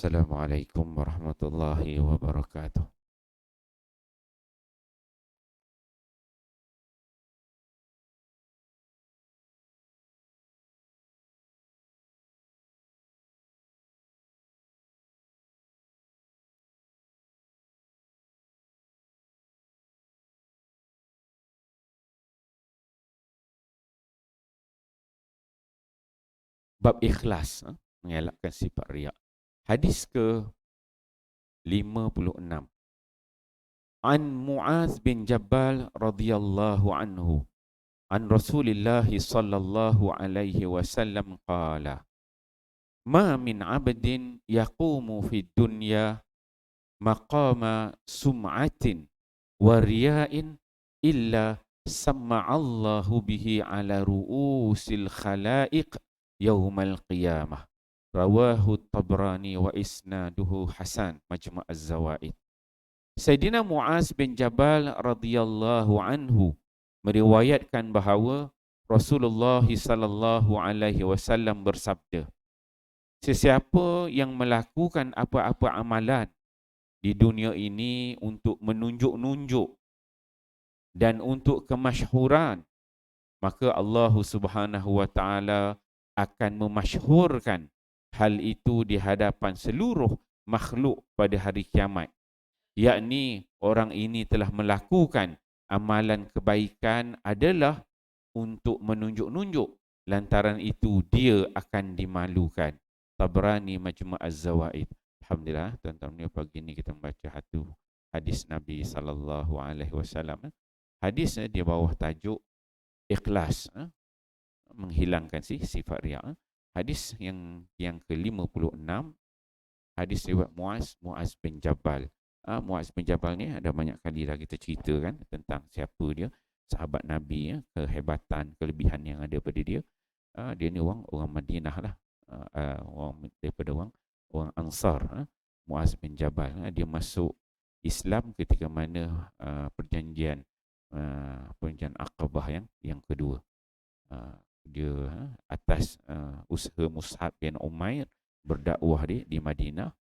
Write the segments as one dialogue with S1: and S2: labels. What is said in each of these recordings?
S1: Assalamualaikum warahmatullahi wabarakatuh. Bab ikhlas, mengelakkan sifat riak. Hadis ke 56. An Muaz bin Jabal radhiyallahu anhu. An Rasulillah sallallahu alaihi wasallam qala: Ma min 'abdin yaqumu fid dunya maqama sum'atin wa riya'in illa sama'allahu bihi ala ru'usil khalaiq yaumal qiyamah. Rawahu Tabrani wa isnaduhu hasan, Majmu' Az-Zawaid. Sayyidina Muaz bin Jabal radhiyallahu anhu meriwayatkan bahawa Rasulullah sallallahu alaihi wasallam bersabda, sesiapa yang melakukan apa-apa amalan di dunia ini untuk menunjuk-nunjuk dan untuk kemasyhuran, maka Allah Subhanahu wa taala akan memasyhurkan hal itu di hadapan seluruh makhluk pada hari kiamat. Yakni orang ini telah melakukan amalan kebaikan adalah untuk menunjuk-nunjuk, lantaran itu dia akan dimalukan. Tabrani Majmu' Az-Zawaid. Alhamdulillah, tuan-tuan, pagi ini kita membaca satu hadis Nabi sallallahu alaihi wasallam. Hadis di bawah tajuk ikhlas, menghilangkan sifat riak. Hadis yang ke-56, hadis riwayat Muaz bin Jabal. Muaz bin Jabal ni ada banyak kali dah kita ceritakan tentang siapa dia, sahabat Nabi, kehebatan, kelebihan yang ada pada dia. Dia ni orang Madinah lah, orang daripada orang Ansar. Muaz bin Jabal, dia masuk Islam ketika mana perjanjian Aqabah yang kedua. Dia atas usaha Mus'ab bin Umair berdakwah di Madinah.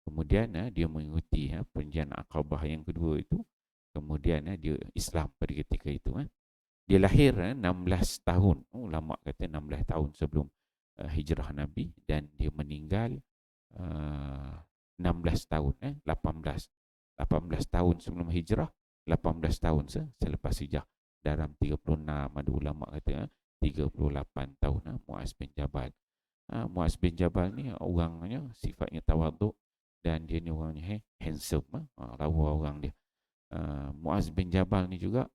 S1: Kemudian dia mengikuti perjanjian Aqabah yang kedua itu. Kemudian dia Islam pada ketika itu. Dia lahir 16 tahun, ulama kata 16 tahun sebelum hijrah Nabi, dan dia meninggal 16 tahun, 18 tahun sebelum hijrah, 18 tahun selepas hijrah. Dalam 36, ada ulama kata 38 tahun. Muaz bin Jabal. Muaz bin Jabal ni orangnya sifatnya tawaduk, dan dia ni orangnya handsome, lawa orang dia. Muaz bin Jabal ni juga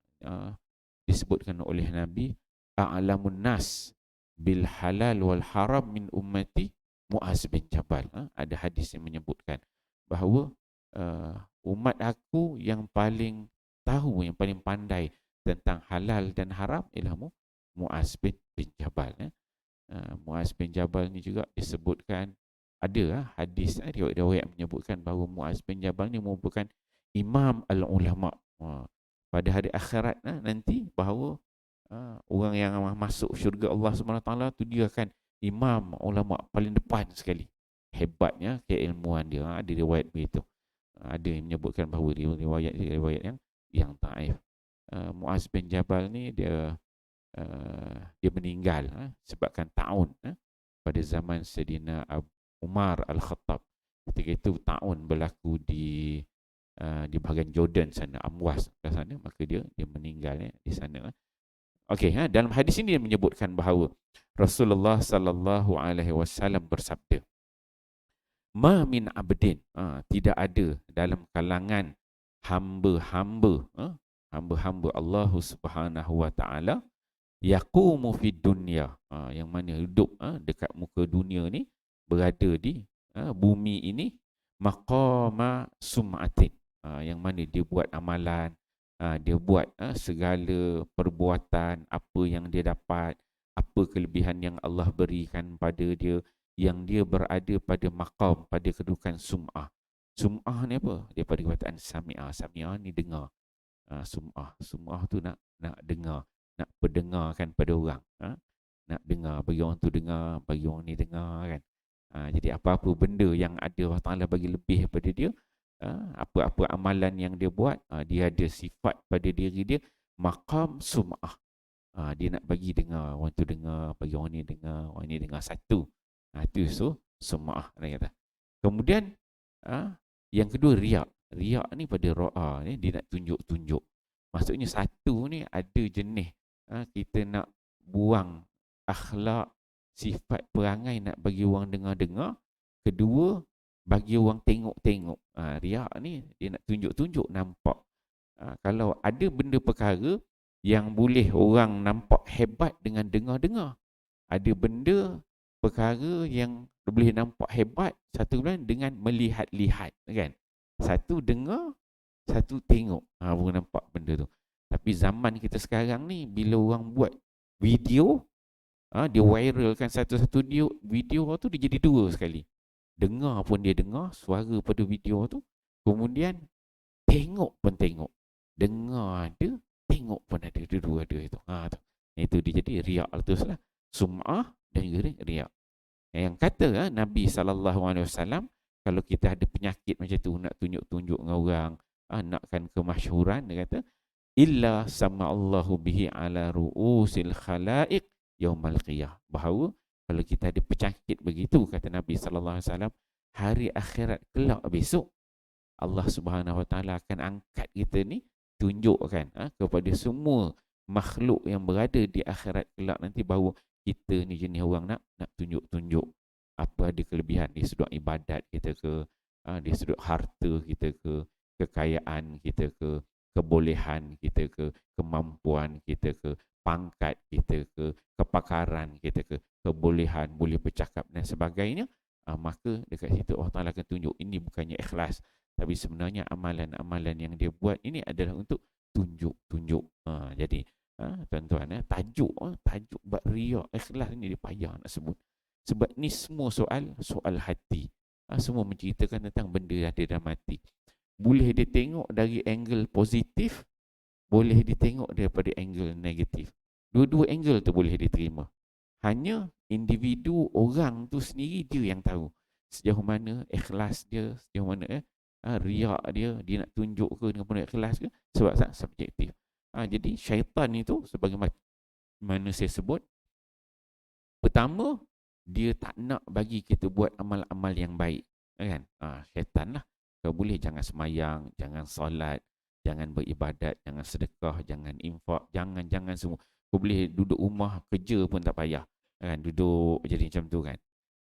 S1: disebutkan oleh Nabi, a'lamun nas bil halal wal haram min ummati Muaz bin Jabal. Ada hadis yang menyebutkan bahawa umat aku yang paling tahu, yang paling pandai tentang halal dan haram ialah Muaz bin Jabal. Muaz bin Jabal ni juga disebutkan, ada hadis riwayat menyebutkan bahawa Muaz bin Jabal ni merupakan imam al-ulama. Pada hari akhirat nanti, bahawa orang yang masuk syurga Allah SWT tu dia akan imam ulama paling depan sekali. Hebatnya keilmuan dia. Ada riwayat begitu. Ada yang menyebutkan bahawa riwayat yang taif. Muaz bin Jabal ni dia meninggal sebabkan taun pada zaman Sayyidina Umar Al-Khattab. Ketika itu taun berlaku di bahagian Jordan sana, Amwas ke sana, maka dia meninggal di sana. Okey, dalam hadis ini dia menyebutkan bahawa Rasulullah sallallahu alaihi wasallam bersabda, Ma min abdin, tidak ada dalam kalangan hamba-hamba Allah Subhanahu wa taala, yaqumu fid dunya, yang mana hidup dekat muka dunia ni, berada di bumi ini, maqama sum'atin, yang mana dia buat amalan, dia buat segala perbuatan, apa yang dia dapat, apa kelebihan yang Allah berikan pada dia, yang dia berada pada maqam, pada kedudukan sum'ah. Sum'ah ni apa? Daripada perkataan sami'ah. Sami'ah ni dengar. Sum'ah tu nak dengar, nak pendengarkan pada orang. Nak dengar, bagi orang tu dengar, bagi orang ni dengar kan. Jadi apa-apa benda yang ada Allah Ta'ala bagi lebih daripada dia, apa-apa amalan yang dia buat, dia ada sifat pada diri dia, maqam sum'ah. Dia nak bagi dengar, orang tu dengar, bagi orang ni dengar, orang ni dengar satu. Itu sum'ah, dia kata. Kemudian yang kedua riak. Riak ni pada ro'a ni, dia nak tunjuk-tunjuk. Maksudnya satu ni ada jenis kita nak buang akhlak, sifat perangai nak bagi orang dengar-dengar. Kedua, bagi orang tengok-tengok. Riak ni dia nak tunjuk-tunjuk, nampak. Kalau ada benda perkara yang boleh orang nampak hebat dengan dengar-dengar. Ada benda perkara yang boleh nampak hebat satu bulan dengan melihat-lihat, kan? Satu dengar, satu tengok. Baru nampak benda tu. Tapi zaman kita sekarang ni, bila orang buat video, dia viralkan satu-satu video tu, dia jadi dua sekali. Dengar pun dia dengar suara pada video tu, kemudian tengok pun tengok. Dengar ada, tengok pun ada, dua-dua ada itu. Itu dia jadi riak tu lah. Sum'ah dan juga riak. Yang kata Nabi SAW, kalau kita ada penyakit macam tu, nak tunjuk-tunjuk dengan orang, nakkan kemasyhuran, dia kata, illa sama Allahu bihi ala ru'usil khalaiq yaumal qiyah. Bahawa kalau kita ada penyakit begitu, kata Nabi SAW, hari akhirat kelak besok, Allah Subhanahu Wa Taala akan angkat kita ni, tunjukkan kepada semua makhluk yang berada di akhirat kelak nanti, bahawa kita ni jenis orang nak tunjuk-tunjuk apa ada kelebihan di sudut ibadat kita ke, di sudut harta kita ke, kekayaan kita ke, kebolehan kita ke, kemampuan kita ke, pangkat kita ke, kepakaran kita ke, kebolehan boleh bercakap dan sebagainya. Maka dekat situ Allah Ta'ala akan tunjuk ini bukannya ikhlas, tapi sebenarnya amalan-amalan yang dia buat ini adalah untuk tunjuk-tunjuk. Jadi tuan-tuan, tajuk buat riak, ikhlas ni dia payah nak sebut. Sebab ni semua soal hati. Semua menceritakan tentang benda yang ada dalam hati. Boleh dia tengok dari angle positif, boleh dia tengok daripada angle negatif. Dua-dua angle tu boleh diterima. Hanya individu orang tu sendiri dia yang tahu sejauh mana ikhlas dia, sejauh mana riak dia nak tunjuk ke dengan penuh ikhlas ke, sebab subjektif. Jadi syaitan itu, sebagaimana saya sebut, pertama, dia tak nak bagi kita buat amal-amal yang baik, kan? Syaitan lah. Kalau boleh jangan semayang, jangan solat, jangan beribadat, jangan sedekah, jangan infak, jangan semua. Kau boleh duduk rumah kerja pun tak payah, kan? Duduk jadi macam tu, kan?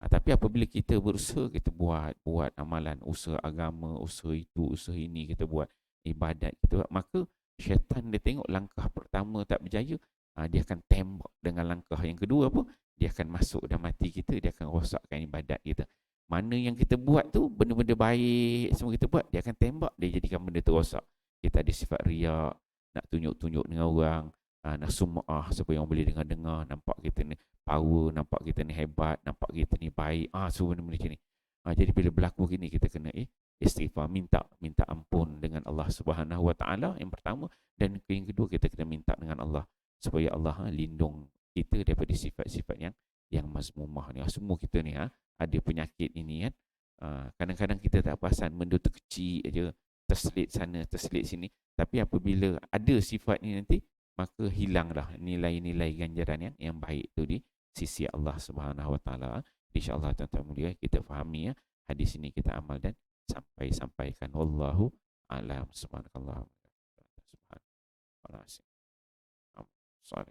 S1: Tapi apabila kita berusaha, kita buat amalan, usaha agama, usaha itu, usaha ini, kita buat ibadat, kita buat, maka syaitan dia tengok langkah pertama tak berjaya, dia akan tembak dengan langkah yang kedua apa? Dia akan masuk dalam hati kita, dia akan rosakkan ibadat kita. Mana yang kita buat tu, benda-benda baik semua kita buat, dia akan tembak, dia jadikan benda tu rosak. Kita ada sifat riak, nak tunjuk-tunjuk dengan orang, nak sum'ah supaya orang boleh dengar-dengar, nampak kita ni power, nampak kita ni hebat, nampak kita ni baik, semua benda-benda macam ni. Jadi bila berlaku gini, kita kena istighfar, minta ampun dengan Allah Subhanahu Wa Taala yang pertama, dan yang kedua kita kena minta dengan Allah supaya Allah lindung kita daripada sifat-sifat yang mazmumah ni. Semua kita ni ada penyakit ini, kan. Kadang-kadang kita tak perasan benda tu kecil aja, terselit sana, terselit sini, tapi apabila ada sifat ni nanti, maka hilanglah nilai-nilai ganjaran yang baik tu di sisi Allah Subhanahu Wa Taala. InsyaAllah tuan-tuan mulia, kita fahami hadis ini, kita amal dan sampaikan. Wallahu a'lam. Subhanallah. Subhanallah.